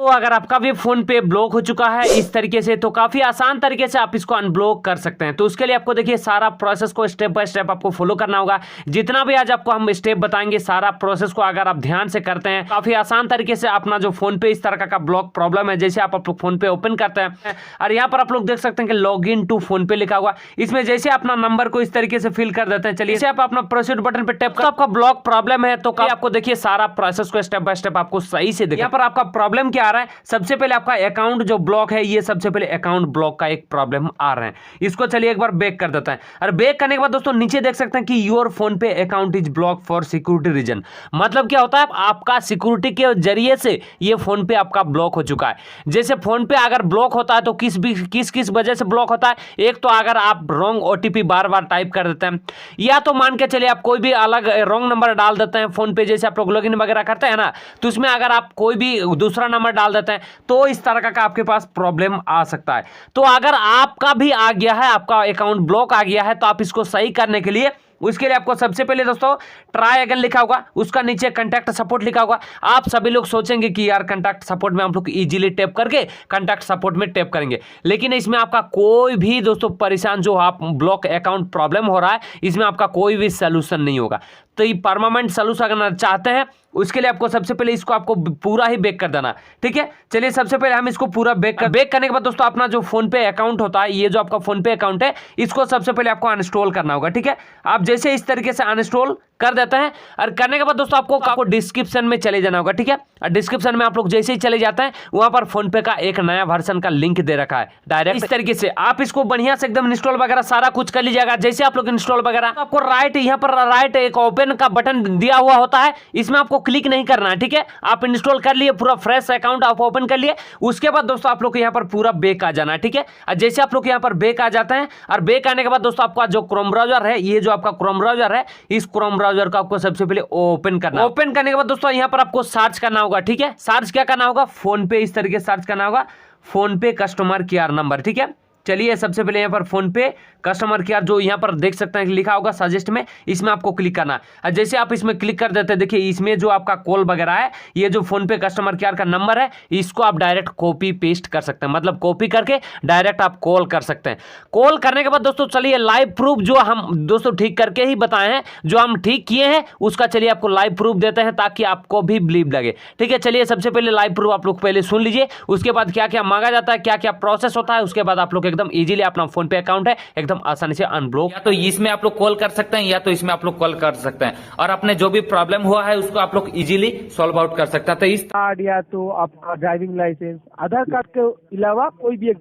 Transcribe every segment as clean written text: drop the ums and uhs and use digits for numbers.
तो अगर आपका भी फोन पे ब्लॉक हो चुका है इस तरीके से, तो काफी आसान तरीके से आप इसको अनब्लॉक कर सकते हैं। तो उसके लिए आपको देखिए सारा प्रोसेस को स्टेप बाय स्टेप आपको फॉलो करना होगा। जितना भी आज आपको हम स्टेप बताएंगे सारा प्रोसेस को अगर आप ध्यान से करते हैं काफी आसान तरीके से अपना जो फोन पे इस तरह का ब्लॉक प्रॉब्लम है, जैसे आप फोन पे ओपन करते हैं और यहाँ पर आप लोग देख सकते हैं कि लॉग इन टू फोन पे लिखा हुआ, इसमें जैसे अपना नंबर को इस तरीके से फिल कर देते हैं। चलिए आप अपना प्रोसीड बटन पे टैप कर, तो आपका ब्लॉक प्रॉब्लम है तो आपको देखिए सारा प्रोसेस को स्टेप बाय स्टेप आपको सही से देखिए। यहाँ पर आपका प्रॉब्लम क्या आ रहा है, सबसे पहले आपका अकाउंट जो ब्लॉक है, ये सबसे पहले अकाउंट ब्लॉक का एक प्रॉब्लम आ रहा है। इसको चलिए एक बार बैक कर देता है और बैक करने के बाद दोस्तों नीचे देख सकते हैं कि your PhonePe account is block for security reason. मतलब क्या होता है, आपका सिक्योरिटी के जरिए से ये फोन पे आपका ब्लॉक हो चुका है। जैसे फोन पे अगर ब्लॉक होता है तो किस वजह से ब्लॉक होता है, एक तो अगर आप रॉन्ग ओटीपी बार बार टाइप कर देते हैं, या तो मान के चलिए आप कोई भी अलग रॉन्ग नंबर डाल देते हैं फोन पे, जैसे आप लोग लॉगिन वगैरह करते हैं ना, तो उसमें अगर आप कोई भी दूसरा नंबर डाल देते हैं तो इस तरह का आपके पास प्रॉब्लम आ सकता है। तो अगर आपका भी आ गया है, आपका अकाउंट ब्लॉक आ गया है, तो आप इसको सही करने के लिए उसके लिए आपको सबसे पहले दोस्तों ट्राई अगेन लिखा होगा, उसका नीचे कांटेक्ट सपोर्ट लिखा होगा। आप सभी लोग सोचेंगे कि यार कांटेक्ट सपोर्ट में हम लोग इजीली टैप करके कांटेक्ट सपोर्ट में टैप करेंगे, लेकिन इसमें आपका कोई भी दोस्तों परेशान जो आप ब्लॉक अकाउंट प्रॉब्लम हो रहा है, इसमें आपका कोई भी सोल्यूशन नहीं होगा। तो ये परमानेंट सोल्यूशन अगर चाहते हैं उसके लिए आपको सबसे पहले इसको आपको पूरा ही बैक कर देना। ठीक है, चलिए सबसे पहले हम इसको पूरा बैक करने के बाद दोस्तों अपना जो फोन पे अकाउंट होता है, ये जो आपका फोन पे अकाउंट है, इसको सबसे पहले आपको अनइंस्टॉल करना होगा। ठीक है, आप जैसे इस तरीके से अनइंस्टॉल कर देते हैं और करने के बाद दोस्तों आपको डिस्क्रिप्शन में चले जाना होगा। ठीक है, और डिस्क्रिप्शन में आप लोग जैसे ही चले जाते हैं वहां पर फोन पे का एक नया वर्जन का लिंक दे रखा है डायरेक्ट, इस तरीके से आप इसको बढ़िया से एकदम इंस्टॉल वगैरह सारा कुछ कर लीजिएगा। जैसे आप लोग इंस्टॉल वगैरह, तो आपको राइट यहाँ पर राइट एक ओपन का बटन दिया हुआ होता है, इसमें आपको क्लिक नहीं करना है। ठीक है, आप इंस्टॉल कर लिए, पूरा फ्रेश अकाउंट आप ओपन कर लिए, उसके बाद दोस्तों आप लोग को यहाँ पर पूरा बैक आ जाना है। ठीक है, और जैसे आप लोग यहाँ पर बैक आ जाते हैं और बैक आने के बाद दोस्तों आपका जो क्रोम ब्राउजर है, ये जो आपका क्रोम ब्राउजर है, इस क्रोम ब्राउजर को आपको सबसे पहले ओपन करना है। ओपन करने के बाद दोस्तों यहाँ पर आपको सर्च करना होगा। ठीक है, सर्च क्या करना होगा, फोन पे, इस तरीके से सर्च करना होगा फोन पे कस्टमर केयर नंबर। ठीक है, चलिए सबसे पहले यहाँ पर फोन पे कस्टमर केयर जो यहाँ पर देख सकते हैं लिखा होगा सजेस्ट में, इसमें आपको क्लिक करना है। जैसे आप इसमें क्लिक कर देते हैं, देखिए इसमें जो आपका कॉल वगैरह है, ये जो फोन पे कस्टमर केयर का नंबर है, इसको आप डायरेक्ट कॉपी पेस्ट कर सकते हैं, मतलब कॉपी करके डायरेक्ट आप कॉल कर सकते हैं। कॉल करने के बाद दोस्तों चलिए लाइव प्रूफ जो हम दोस्तों ठीक करके ही बताए हैं, जो हम ठीक किए हैं उसका चलिए आपको लाइव प्रूफ देते हैं ताकि आपको भी बिलीव लगे। ठीक है, चलिए सबसे पहले लाइव प्रूफ आप लोग पहले सुन लीजिए, उसके बाद क्या क्या मांगा जाता है, क्या क्या प्रोसेस होता है, उसके बाद आप लोग एकदम इजीली अपना फोन पे अकाउंट है एकदम आसानी से अनब्लॉक, या तो इसमें आप लोग कॉल कर सकते हैं या तो इसमें आप लोग कॉल कर सकते हैं, और अपने जो भी प्रॉब्लम हुआ है उसको आप लोग इजीली सॉल्व आउट कर सकते हैं। तो इस कार्ड या तो आपका ड्राइविंग लाइसेंस, आधार कार्ड के अलावा कोई भी एक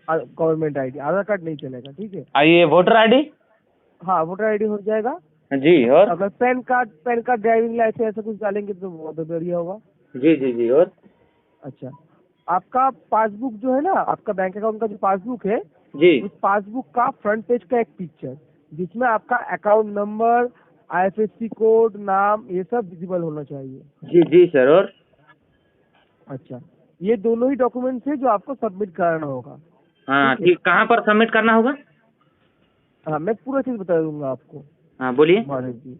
गवर्नमेंट आईडी, आधार कार्ड नहीं चलेगा। ठीक है, आइए वोटर आईडी, हाँ वोटर आईडी हो जाएगा जी, और अगर पैन कार्ड ड्राइविंग लाइसेंस ऐसा कुछ डालेंगे तो बहुत बढ़िया होगा। जी जी जी, और अच्छा, आपका पासबुक जो है ना, आपका बैंक अकाउंट का जो पासबुक है, जी उस पासबुक का फ्रंट पेज का एक पिक्चर जिसमें आपका अकाउंट नंबर, आईएफएससी कोड, नाम, ये सब विजिबल होना चाहिए। जी जी सर, और अच्छा, ये दोनों ही डॉक्यूमेंट्स है जो आपको सबमिट कराना होगा। हाँ ठीक, कहाँ पर सबमिट करना होगा? हाँ, मैं पूरा चीज बता दूंगा आपको। हाँ बोलिए। माधव जी,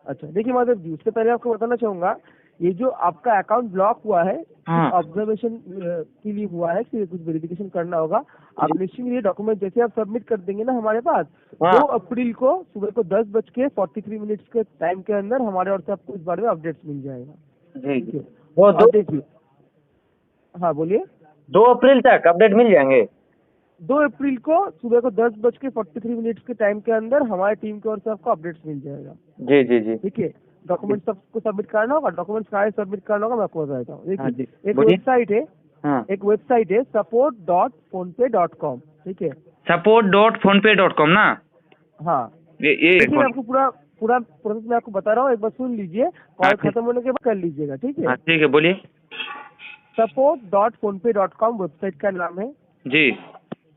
अच्छा देखिए माधव जी, उससे पहले आपको बताना चाहूंगा, ये जो आपका अकाउंट ब्लॉक हुआ है, हाँ। ऑब्जर्वेशन के लिए हुआ है कि कुछ वेरिफिकेशन करना होगा। आप निश्चित ये डॉक्यूमेंट जैसे आप सबमिट कर देंगे ना हमारे पास, हाँ। 2 अप्रैल को सुबह को 10:43 के टाइम के अंदर हमारे और से आपको इस बारे में अपडेट्स मिल जाएगा। जी जी, वो देखिए, हाँ बोलिए। 2 अप्रैल तक अपडेट मिल जाएंगे। 2 अप्रैल को सुबह को 10:43 के टाइम के अंदर हमारी टीम की ओर से आपको अपडेट्स मिल जाएगा। जी जी जी, ठीक है, डॉक्यूमेंट सबको सबमिट करना होगा, डॉक्यूमेंट्स कहाँ सबमिट करना होगा मैं आपको बता देता हूँ। हाँ जी, देखिए, एक बोलिए। वेबसाइट है, हाँ, एक वेबसाइट है support.phonepe.com। ठीक है, support.phonepe.com ना? हाँ ये देखिए, मैं आपको पूरा प्रोसेस मैं आपको बता रहा हूँ, एक बार सुन लीजिए, कॉल खत्म होने के बाद कर लीजिएगा। ठीक है, हाँ ठीक है, बोलिए। support.phonepe.com वेबसाइट का नाम है जी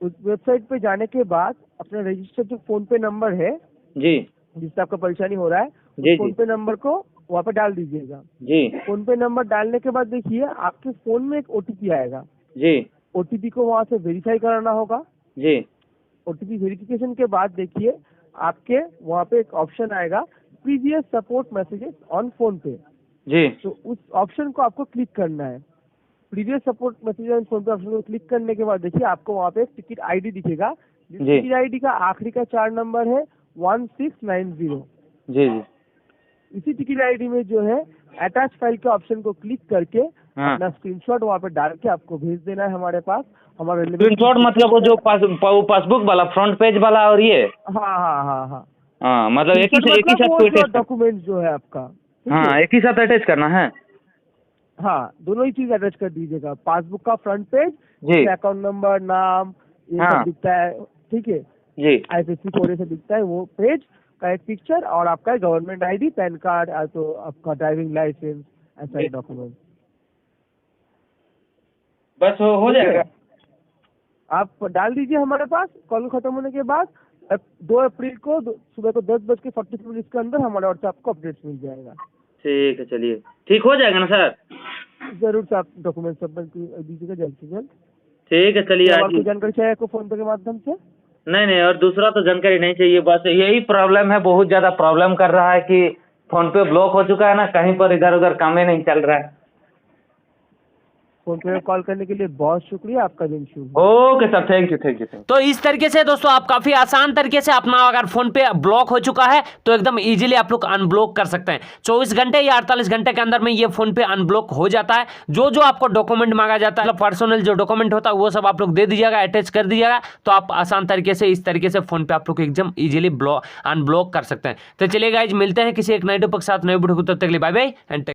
उस वेबसाइट पे जाने के बाद अपना रजिस्टर्ड जो फोन पे नंबर है जी जिससे आपका परेशानी हो रहा है, जी उस फोन पे नंबर को वहाँ पे डाल दीजिएगा। जी फोन पे नंबर डालने के बाद देखिए आपके फोन में एक ओटीपी आएगा। जी ओटीपी को वहाँ से वेरीफाई कराना होगा। जी ओटीपी वेरिफिकेशन के बाद देखिए आपके वहाँ पे एक ऑप्शन आएगा, previous support messages on phone पे। जी तो उस ऑप्शन को आपको क्लिक करना है। Previous support message and phone पे ऑप्शन को क्लिक करने के बाद देखिए आपको वहाँ पे एक टिकट आईडी दिखेगा, जिस जी। टिकट आईडी का आखिरी का 4 नंबर है 1690। जी जी इसी टिकट आईडी में जो है अटैच फाइल के ऑप्शन को क्लिक करके हाँ। अपना स्क्रीनशॉट वहाँ पे डाल के आपको भेज देना है हमारे पास। हमारा स्क्रीनशॉट मतलब वो जो पासबुक वाला फ्रंट पेज वाला और ये हाँ हाँ हाँ हाँ हाँ मतलब एक ही मतलब वो साथ जो डॉक्यूमेंट जो है आपका, ठीक हाँ है? एक ही साथ अटैच करना है। हाँ, दोनों ही चीज अटैच कर दीजिएगा। पासबुक का फ्रंट पेज, जी अकाउंट नंबर, नाम, ये हाँ। सब दिखता है, ठीक है? जी आईएफएससी कोड से दिखता है वो पेज का एक पिक्चर, और आपका गवर्नमेंट आईडी, पैन कार्ड, तो आपका ड्राइविंग लाइसेंस, ऐसा डॉक्यूमेंट बस हो जाएगा। आप डाल दीजिए हमारे पास। कॉल खत्म होने के बाद 2 अप्रैल को सुबह को 10:42 के अंदर हमारे व्हाट्सएप को अपडेट्स मिल जाएगा। ठीक है चलिए, ठीक हो जाएगा ना सर? जरूर से आप डॉक्यूमेंट सबमिट दीजिएगा जल्द से जल्द। ठीक है चलिए और आज कोई जानकारी चाहिए आपको फोन पे के माध्यम से? नहीं नहीं, और दूसरा तो जानकारी नहीं चाहिए, बस यही प्रॉब्लम है, बहुत ज़्यादा प्रॉब्लम कर रहा है कि फ़ोन पे ब्लॉक हो चुका है ना, कहीं पर इधर उधर काम ही नहीं चल रहा है। फोन पे कॉल करने के लिए बहुत शुक्रिया, आपका दिन शुभ हो। Okay sir, thank you. तो इस तरीके से दोस्तों आप काफी आसान तरीके से अपना अगर फोन पे ब्लॉक हो चुका है तो एकदम इजीली आप लोग अनब्लॉक कर सकते हैं। 24 घंटे या 48 घंटे के अंदर में ये फोन पे अनब्लॉक हो जाता है। जो आपको डॉक्यूमेंट मांगा जाता है, मतलब पर्सनल जो डॉक्यूमेंट होता है वो सब आप लोग दे दीजिएगा, अटैच कर दीजिएगा, तो आप आसान तरीके से इस तरीके से फोन पे आप लोग एकदम इजीली अनब्लॉक कर सकते हैं। तो चलिए गाइज, मिलते हैं किसी एक नए टॉपिक के साथ, नए वीडियो को, तब तक के लिए बाय बाय एंड